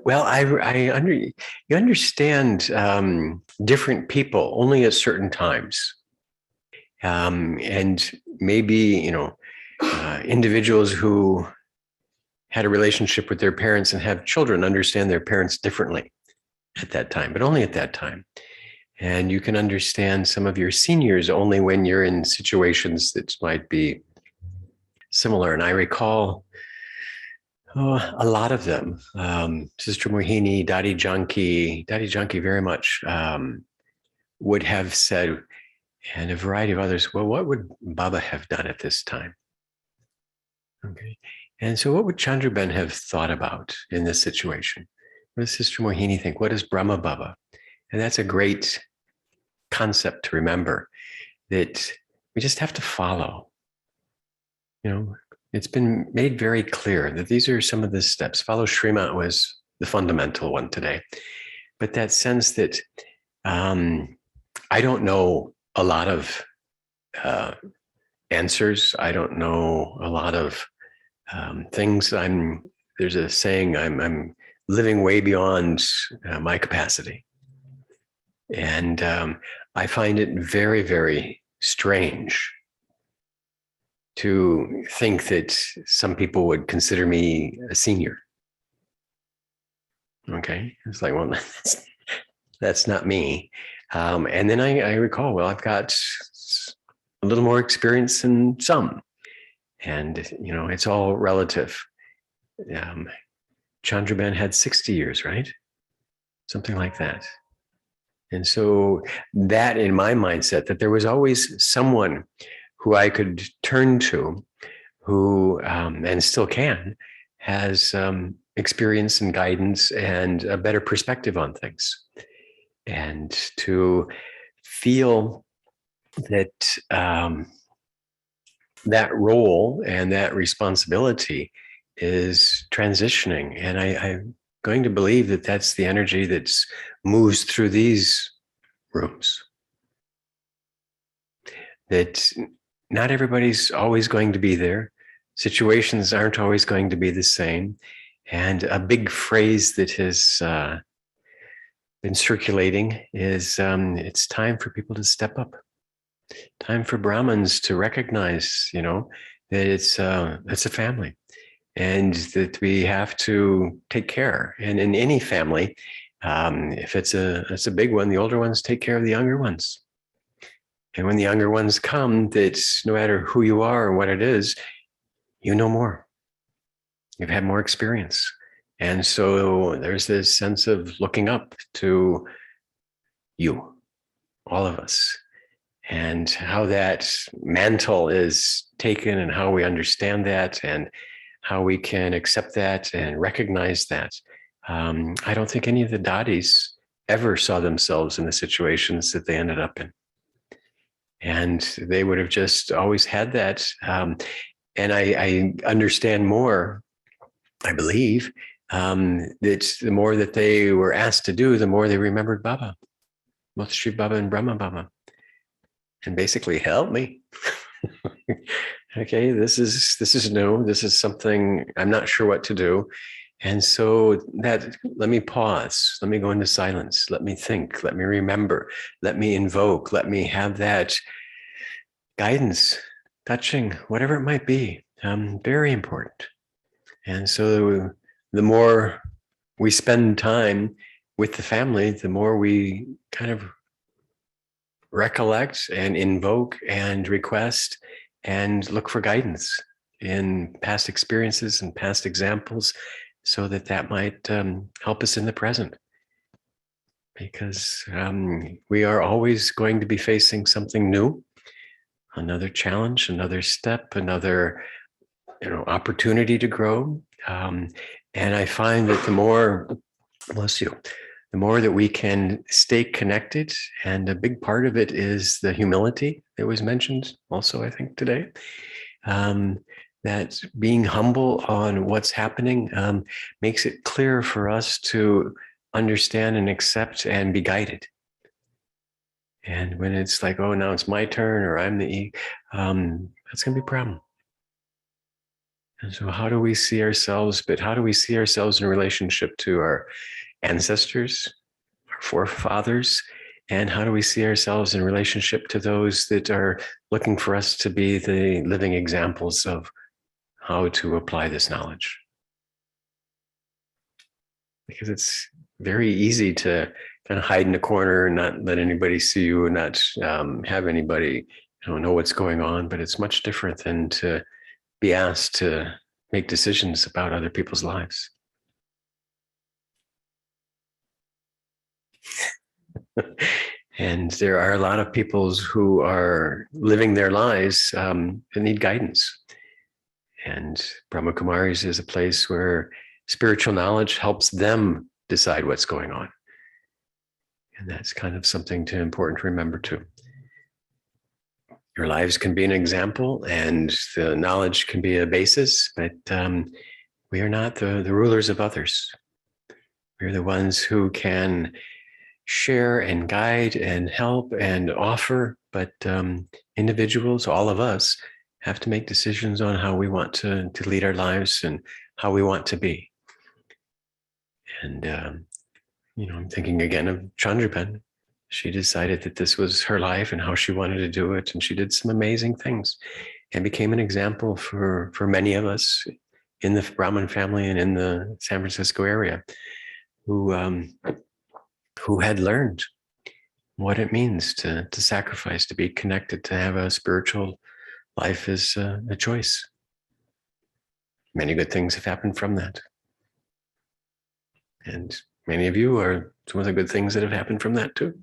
Well, you understand different people only at certain times. And maybe, individuals who had a relationship with their parents and have children understand their parents differently at that time, but only at that time. And you can understand some of your seniors only when you're in situations that might be similar. And I recall a lot of them. Sister Mohini, Dadi Janki very much would have said, and a variety of others, well, what would Baba have done at this time? Okay. And so what would Chandraben have thought about in this situation? What does Sister Mohini think? What is Brahma Baba? And that's a great concept to remember, that we just have to follow. It's been made very clear that these are some of the steps. Follow Srimat was the fundamental one today. But that sense that I don't know a lot of answers. I don't know a lot of things. There's a saying, I'm living way beyond my capacity. And I find it very, very strange to think that some people would consider me a senior. Okay. It's like, well, that's not me. And then I recall, well, I've got a little more experience than some. And, it's all relative. Chandraben had 60 years, right? Something like that. And so that in my mindset, that there was always someone who I could turn to, who, and still can, has experience and guidance and a better perspective on things. And to feel that that role and that responsibility is transitioning. And I'm going to believe that that's the energy that moves through these rooms. That not everybody's always going to be there. Situations aren't always going to be the same. And a big phrase that has been circulating is it's time for people to step up. Time for Brahmins to recognize, that it's a family, and that we have to take care. And in any family, if it's a big one, the older ones take care of the younger ones. And when the younger ones come, that's no matter who you are and what it is, you know more. You've had more experience. And so there's this sense of looking up to you, all of us, and how that mantle is taken and how we understand that and how we can accept that and recognize that. I don't think any of the Dadis ever saw themselves in the situations that they ended up in. And they would have just always had that. And I understand more, I believe, that the more that they were asked to do, the more they remembered Baba, both Shiv Baba and Brahma Baba, and basically help me. Okay, this is new. This is something I'm not sure what to do. And so that, let me pause, let me go into silence, let me think, let me remember, let me invoke, let me have that guidance, touching, whatever it might be, very important. And so the more we spend time with the family, the more we kind of recollect and invoke and request and look for guidance in past experiences and past examples, so that might help us in the present. Because we are always going to be facing something new, another challenge, another step, another opportunity to grow. And I find that the more, bless you, the more that we can stay connected, and a big part of it is the humility that was mentioned also, I think, today. That being humble on what's happening makes it clear for us to understand and accept and be guided. And when it's like, oh, now it's my turn, or I'm the that's going to be a problem. And so how do we see ourselves, but how do we see ourselves in relationship to our ancestors, our forefathers? And how do we see ourselves in relationship to those that are looking for us to be the living examples of how to apply this knowledge? Because it's very easy to kind of hide in a corner and not let anybody see you and not have anybody know what's going on. But it's much different than to be asked to make decisions about other people's lives. And there are a lot of people who are living their lives that need guidance. And Brahma Kumaris is a place where spiritual knowledge helps them decide what's going on. And that's kind of something important to remember too. Your lives can be an example and the knowledge can be a basis, but we are not the rulers of others. We're the ones who can share and guide and help and offer, but individuals, all of us, have to make decisions on how we want to lead our lives and how we want to be. And, I'm thinking again of Chandrapen. She decided that this was her life and how she wanted to do it. And she did some amazing things and became an example for many of us in the Brahmin family and in the San Francisco area who had learned what it means to sacrifice, to be connected, to have a spiritual life is a choice. Many good things have happened from that. And many of you are some of the good things that have happened from that too.